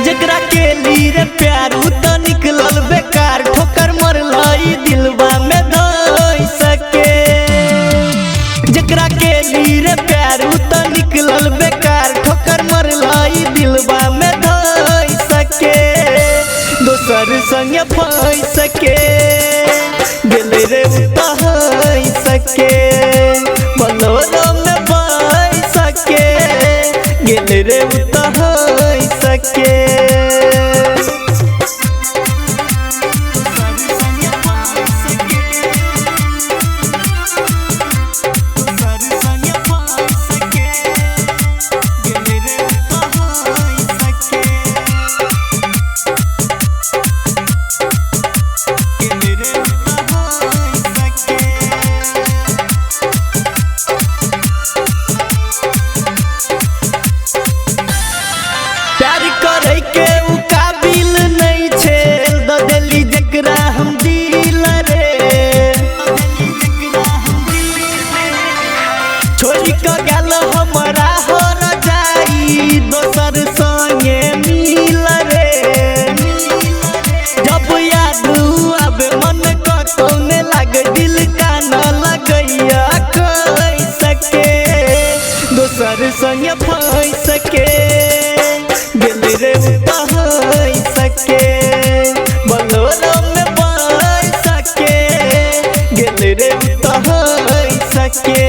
जकरा के लिए प्यार तो निकलल बेकार ठोकर मरलाई दिलवा में धई सके। जकरा के लिए प्यार तो निकलल बेकार ठोकर मरलाई दिलवा में धई सके। दोसर संग फंस सके गेले रे उतहई सके। बलोरो में बह सके गेले रे उतहई सके। प्यार करे के उ काबिल नहीं छे द दिली जकरा हम दिल रे। छोड़ी के गेल हमरा हर जाई दोसर संगे मिल रे। जब याद आवे मन को तोने लागे दिल का न लगैया कह सके। दोसर संगे फंस सके गेले रे उतहई सके। बलोरो में बह सके गेले रे उतहई सके।